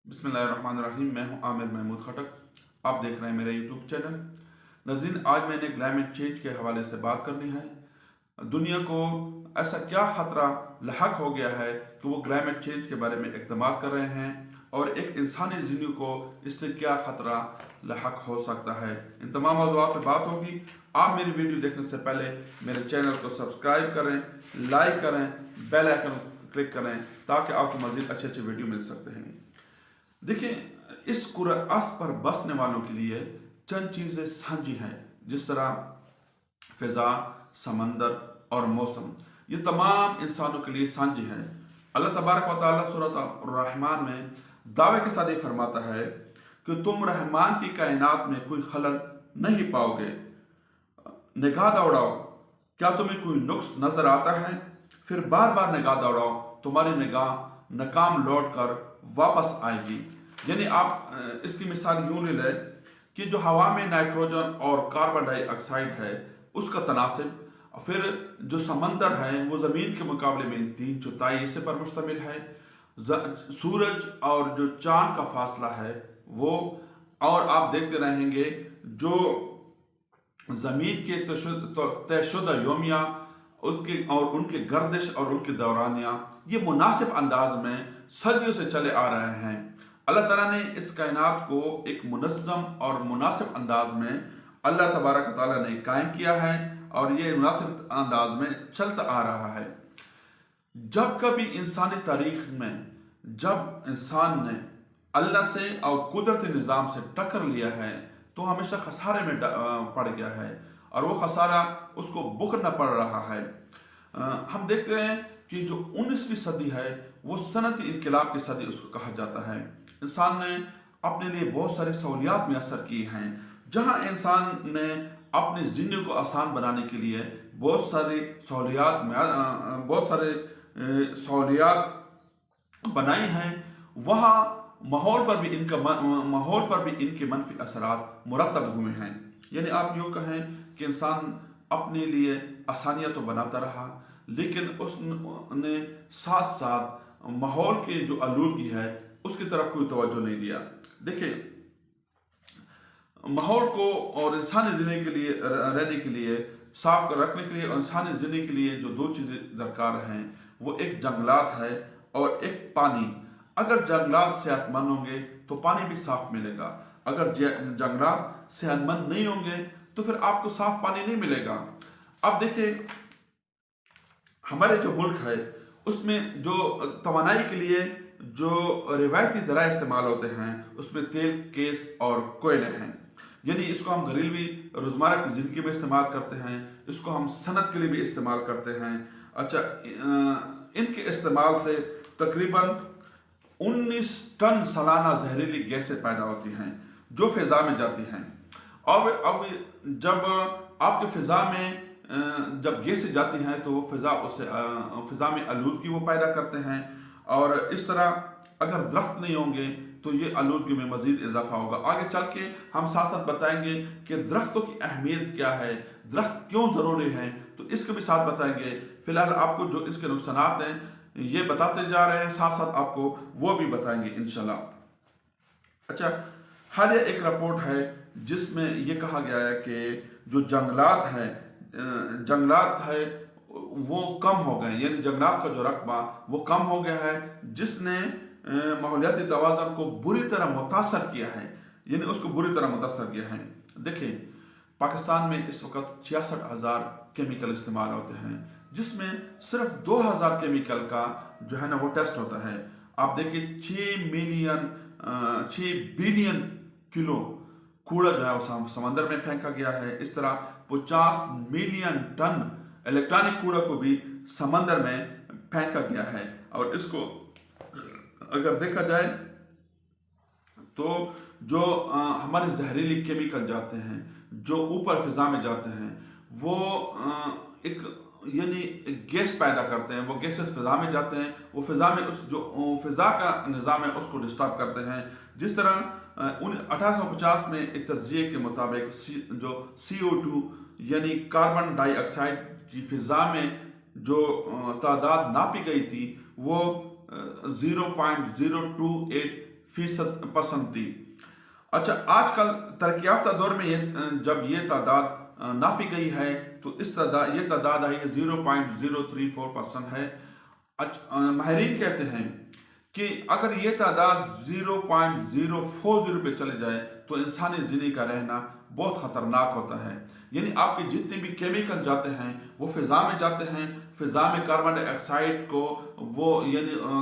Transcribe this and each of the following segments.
बिस्मिल्लाहिर्रहमानिर्रहीम। मैं हूं आमिर महमूद खटक। आप देख रहे हैं मेरा यूट्यूब चैनल। नाज़रीन, आज मैंने क्लाइमेट चेंज के हवाले से बात करनी है। दुनिया को ऐसा क्या ख़तरा लाहक हो गया है कि वो क्लाइमेट चेंज के बारे में इक़दाम कर रहे हैं, और एक इंसानी ज़िंदगी को इससे क्या ख़तरा लाहक हो सकता है। इन तमाम मौज़ूआत पर बात होगी। आप मेरी वीडियो देखने से पहले मेरे चैनल को सब्सक्राइब करें, लाइक करें, बेल आइकन क्लिक करें ताकि आपको मज़ीद अच्छे अच्छे वीडियो मिल सकते हैं। देखिए, इस कुरान पर बसने वालों के लिए चंद चीज़ें साझी हैं, जिस तरह फ़िज़ा, समंदर और मौसम, ये तमाम इंसानों के लिए साझी हैं। अल्लाह तबारक व तआला सूरत रहमान में दावे के साथ ये फरमाता है कि तुम रहमान की कायनात में कोई खलल नहीं पाओगे। निगाह दौड़ाओ, क्या तुम्हें कोई नुक्स नजर आता है? फिर बार बार निगाह दौड़ाओ, तुम्हारी निगाह नाकाम लौट कर वापस आएगी। यानी आप इसकी मिसाल यूं ले लें कि जो हवा में नाइट्रोजन और कार्बन डाइऑक्साइड है उसका तनासिब, फिर जो समंदर है वो ज़मीन के मुकाबले में 3/4 हिस्से पर मुश्तमिल है। सूरज और जो चांद का फासला है वो, और आप देखते रहेंगे जो ज़मीन के तयशुदा योमिया उसके और उनके गर्दिश और उनके दौरानिया, ये मुनासिब अंदाज में सदियों से चले आ रहे हैं। अल्लाह ताला ने इस कायनात को एक मुनज़्ज़म और मुनासिब अंदाज में अल्लाह तबारक व तआला ने कायम किया है, और ये मुनासिब अंदाज में चलता आ रहा है। जब कभी इंसानी तारीख में जब इंसान ने अल्लाह से और कुदरती निज़ाम से टक्कर लिया है तो हमेशा खसारे में पड़ गया है, और वो खसारा उसको भुगतना पड़ रहा है। हम देखते हैं कि जो 19वीं सदी है वो सनती इनकलाब की सदी उसको कहा जाता है। इंसान ने अपने लिए बहुत सारे सहूलियात मैसर की हैं। जहाँ इंसान ने अपनी ज़िंदगी को आसान बनाने के लिए बहुत सारी सहूलियात बनाई हैं, वहाँ माहौल पर भी इनके मनफी असरात मुरतब हुए हैं। यानी आप यूँ कहें कि इंसान अपने लिए आसानियाँ तो बनाता रहा, लेकिन उसने साथ साथ माहौल की जो आलूदगी है उसकी तरफ कोई तवज्जो नहीं दिया। देखिए, माहौल को और इंसानी ज़िंदगी के लिए रहने के लिए, साफ कर रखने के लिए और इंसानी ज़िंदगी के लिए जो दो चीज़ें दरकार हैं वो एक जंगलात है और एक पानी। अगर जंगलात सेहतमंद होंगे तो पानी भी साफ मिलेगा। अगर जंगलात सेहतमंद नहीं होंगे तो फिर आपको साफ पानी नहीं मिलेगा। अब देखिए, हमारे जो मुल्क है उसमें जो तवानाई के लिए जो रिवायती ज़रा इस्तेमाल होते हैं उसमें तेल, गैस और कोयले हैं। यानी इसको हम घरेलवी रोज़मर्रा की ज़िंदगी में इस्तेमाल करते हैं, इसको हम सनत के लिए भी इस्तेमाल करते हैं। अच्छा, इनके इस्तेमाल से तकरीबन 19 टन सालाना जहरीली गैसें पैदा होती हैं जो फ़िज़ा में जाती हैं। अब जब आपके फ़िज़ा में जब गैसें जाती हैं तो वो फ़िज़ा में आलूदगी वो पैदा करते हैं, और इस तरह अगर दरख्त नहीं होंगे तो ये आलूदगी में मज़ीद इजाफा होगा। आगे चल के हम साथ साथ बताएंगे कि दरख्तों की अहमियत क्या है, दरख्त क्यों ज़रूरी हैं, तो इसको भी साथ बताएंगे। फ़िलहाल आपको जो इसके नुकसानात हैं ये बताते जा रहे हैं, साथ साथ आपको वो भी बताएंगे इंशाल्लाह। अच्छा, हालिया एक रिपोर्ट है जिसमें ये कहा गया है कि जो जंगलात है वो कम हो गए, यानी जंगलात का जो रकबा वो कम हो गया है, जिसने माहौलियाती तवाज़ुन को बुरी तरह मुतासर किया है, यानी उसको बुरी तरह मुतासर किया है। देखिए, पाकिस्तान में इस वक्त 66,000 केमिकल इस्तेमाल होते हैं, जिसमें सिर्फ 2,000 केमिकल का जो है ना वो टेस्ट होता है। आप देखिए, 6 बिलियन किलो कूड़ा जो है वो समंदर में फेंका गया है। इस तरह 50 मिलियन टन इलेक्ट्रॉनिक कूड़ा को भी समंदर में फेंका गया है। और इसको अगर देखा जाए तो जो हमारे जहरीली केमिकल जाते हैं जो ऊपर फ़िज़ा में जाते हैं वो एक यानी गैस पैदा करते हैं। वो गैसेस फ़िज़ा में जाते हैं, वो फ़िज़ा में जो फ़िज़ा का निज़ाम है उसको डिस्टर्ब करते हैं। जिस तरह 1850 में एक तज्ज़िये के मुताबिक जो CO2 यानी कार्बन डाइऑक्साइड की फ़िज़ा में जो तादाद नापी गई थी वो 0.028 %% थी। अच्छा, आजकल तरक्की याफ्ता दौर में जब ये तादाद नापी गई है तो ये तादाद है 0.034% है। माहिरीन कहते हैं कि अगर ये तादाद 0.040 पे चले जाए तो इंसानी ज़िंदगी का रहना बहुत ख़तरनाक होता है। यानी आपके जितने भी केमिकल जाते हैं वो फ़िज़ा में जाते हैं, फ़िज़ा में कार्बन डाइऑक्साइड को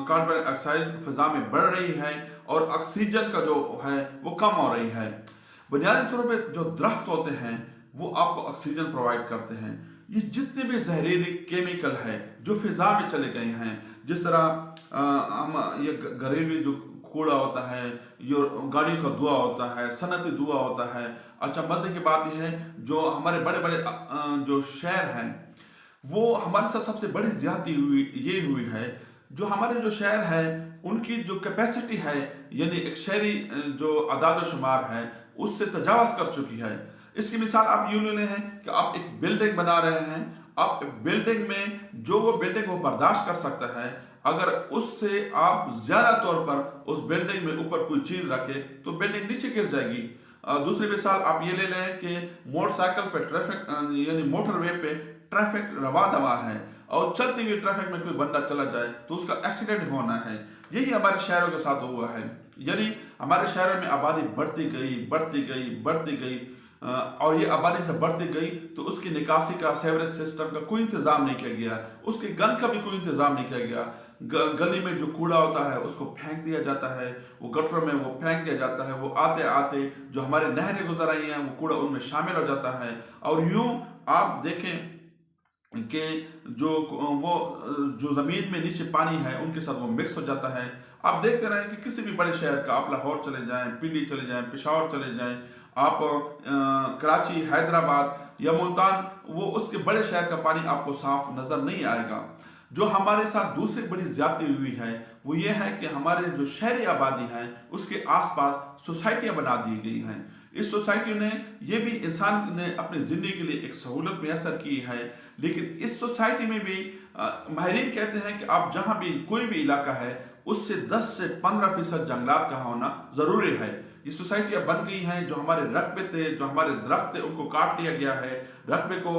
कार्बन डाइऑक्साइड फ़िज़ा में बढ़ रही है और ऑक्सीजन का जो है वो कम हो रही है। बुनियादी तौर पर जो दरख्त होते हैं वो आपको ऑक्सीजन प्रोवाइड करते हैं। ये जितने भी जहरीले केमिकल है जो फ़िज़ा में चले गए हैं, जिस तरह हम ये घरेलू जो कूड़ा होता है, ये गाड़ी का धुआं होता है, सनती धुआं होता है। अच्छा, मज़े की बात यह है जो हमारे बड़े बड़े जो शहर हैं वो हमारे साथ सबसे बड़ी ज़्यादती हुई है। जो हमारे जो शहर हैं उनकी जो कैपेसिटी है, यानी एक शहरी जो आदाद शुमार है उससे तजावज़ कर चुकी है। इसकी मिसाल आप यूँ ले लें हैं कि आप एक बिल्डिंग बना रहे हैं, आप बिल्डिंग में जो वो बिल्डिंग को बर्दाश्त कर सकता है, अगर उससे आप ज़्यादा तौर पर उस बिल्डिंग में ऊपर कोई चीज़ रखें तो बिल्डिंग नीचे गिर जाएगी। दूसरी मिसाल आप ये ले लें कि मोटरसाइकिल पे ट्रैफिक यानी मोटरवे पे ट्रैफिक रवा दवा है और चलती हुई ट्रैफिक में कोई बंदा चला जाए तो उसका एक्सीडेंट होना है। यही हमारे शहरों के साथ हुआ है। यानी हमारे शहरों में आबादी बढ़ती गई और ये आबादी जब बढ़ती गई तो उसकी निकासी का, सेवरेज सिस्टम का कोई इंतज़ाम नहीं किया गया, उसके गन का भी कोई इंतज़ाम नहीं किया गया। गली में जो कूड़ा होता है उसको फेंक दिया जाता है, वो गटरों में वो फेंक दिया जाता है, वो आते आते जो हमारे नहरें गुजर रही हैं वो कूड़ा उनमें शामिल हो जाता है। और यूँ आप देखें कि जो ज़मीन में नीचे पानी है उनके साथ वो मिक्स हो जाता है। आप देखते रहें कि किसी भी बड़े शहर का, आप लाहौर चले जाएं, पिंडी चले जाएं, पेशावर चले जाएं, आप कराची, हैदराबाद या मुल्तान, वो उसके बड़े शहर का पानी आपको साफ नज़र नहीं आएगा। जो हमारे साथ दूसरी बड़ी ज़्यादती हुई है वो ये है कि हमारे जो शहरी आबादी है उसके आसपास सोसाइटियाँ बना दी गई हैं। इस सोसाइटी ने ये भी इंसान ने अपनी ज़िंदगी के लिए एक सहूलत मैसर की है, लेकिन इस सोसाइटी में भी माहिरीन कहते हैं कि आप जहाँ भी कोई भी इलाका है उससे 10 से 15% जंगलात का होना ज़रूरी है। ये सोसाइटियाँ बन गई हैं, जो हमारे रकबे थे, जो हमारे दरख्त थे उनको काट लिया गया है, रकबे को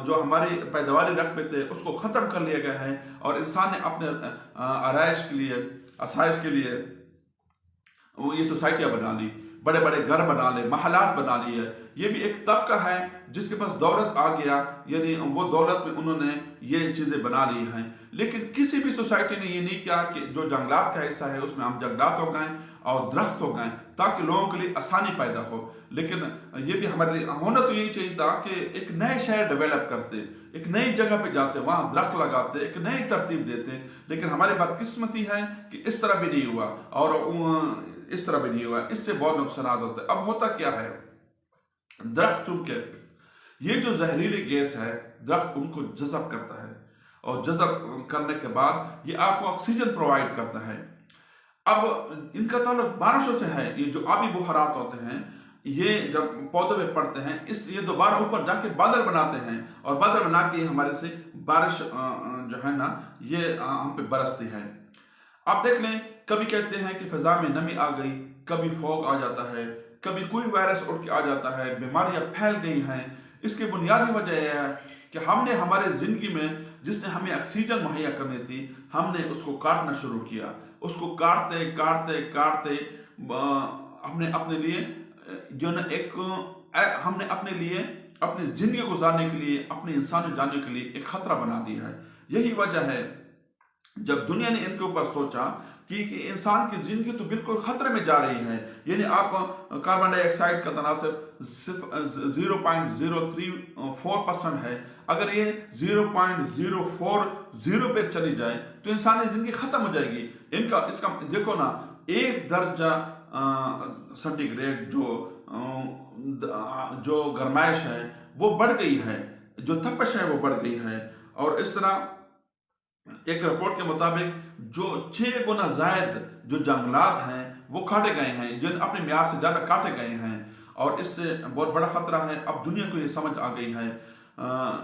जो हमारे पैदावारी रकबे थे उसको ख़त्म कर लिया गया है और इंसान ने अपने आराइश के लिए, आसाइश के लिए वो ये सोसाइटियाँ बना ली, बड़े बड़े घर बना ले, महलात बना लिए। ये भी एक तबका है जिसके पास दौलत आ गया, यानी वो दौलत में उन्होंने ये चीज़ें बना ली हैं। लेकिन किसी भी सोसाइटी ने ये नहीं किया कि जो जंगलात का हिस्सा है उसमें हम जंगलात हो गए और दरख्त हो गए ताकि लोगों के लिए आसानी पैदा हो। लेकिन ये भी हमारे होना तो यही चाहिए था कि एक नए शहर डेवलप करते, एक नई जगह पे जाते, वहाँ दरख्त लगाते, एक नई तरतीब देते। लेकिन हमारी बदकिस्मती है कि इस तरह भी नहीं हुआ और इस तरह भी नहीं हुआ, इससे बहुत नुकसान होते हैं। अब होता क्या है, दरख्त चूंकि ये जो जहरीली गैस है दरख्त उनको जज़ब करता है और जज़ब करने के बाद ये आपको ऑक्सीजन प्रोवाइड करता है। अब इनका ताल्लुक बारिशों से है। ये जो आबी बुखारात होते हैं ये जब पौधों में पड़ते हैं ये दोबारा ऊपर जाके बादल बनाते हैं और बादल बना के हमारे से बारिश जो है ना ये हम पे बरसती है। आप देख लें, कभी कहते हैं कि फ़िज़ा में नमी आ गई, कभी फॉग आ जाता है, कभी कोई वायरस उड़ के आ जाता है, बीमारियां फैल गई हैं। इसकी बुनियादी वजह यह है कि हमने हमारे ज़िंदगी में जिसने हमें ऑक्सीजन मुहैया करनी थी हमने उसको काटना शुरू किया। उसको काटते काटते काटते हमने अपने लिए जो न हमने अपने लिए अपनी ज़िंदगी गुजारने के लिए, अपने इंसानी जाने के लिए एक ख़तरा बना दिया है। यही वजह है जब दुनिया ने इनके ऊपर सोचा कि इंसान की ज़िंदगी तो बिल्कुल ख़तरे में जा रही है। यानी आप कार्बन डाइऑक्साइड का तनासब सिर्फ 0.034% है, अगर ये 0.040 पे चली जाए तो इंसानी ज़िंदगी ख़त्म हो जाएगी। इसका देखो ना, 1 दर्जा सेंटीग्रेड जो गरमाइश है वो बढ़ गई है, जो तपश है वो बढ़ गई है। और इस तरह एक रिपोर्ट के मुताबिक जो 6 गुना ज़ायद जो जंगलात हैं वो काटे गए हैं, जिन अपने म्यार से ज़्यादा काटे गए हैं और इससे बहुत बड़ा ख़तरा है। अब दुनिया को ये समझ आ गई है,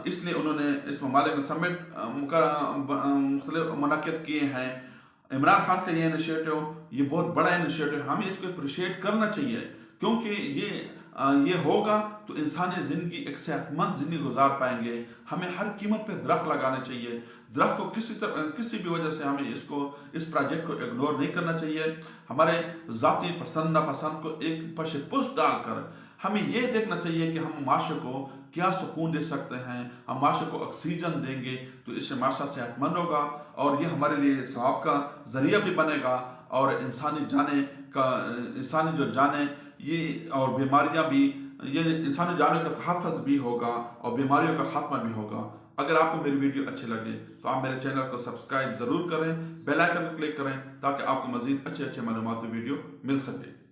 इसलिए उन्होंने इस ममालिक में समिट मुनक़िद किए हैं इमरान खान का ये इनिशिएटिव, ये बहुत बड़ा इनिशिएटिव, हमें इसको अप्रिशिएट करना चाहिए, क्योंकि ये होगा तो इंसानी ज़िंदगी एक सेहतमंद ज़िंदगी गुजार पाएंगे। हमें हर कीमत पे दरख्त लगाने चाहिए। दरख्त को किसी भी वजह से हमें इस प्रोजेक्ट को इग्नोर नहीं करना चाहिए। हमारे ज़ाती पसंद नापसंद को एक पशे पुष्ट डालकर हमें ये देखना चाहिए कि हम माशरे को क्या सुकून दे सकते हैं। हम माशरे को ऑक्सीजन देंगे तो इससे माशरा सेहतमंद होगा, और ये हमारे लिए सवाब का ज़रिया भी बनेगा, और इंसानी जो जाने ये और बीमारियां भी, ये इंसानी जानों का तहफ़्फ़ुज़ भी होगा और बीमारियों का खात्मा भी होगा। अगर आपको मेरी वीडियो अच्छी लगे तो आप मेरे चैनल को सब्सक्राइब ज़रूर करें, बेल आइकन को क्लिक करें, ताकि आपको मज़ीद अच्छे मालूमाती वीडियो मिल सके।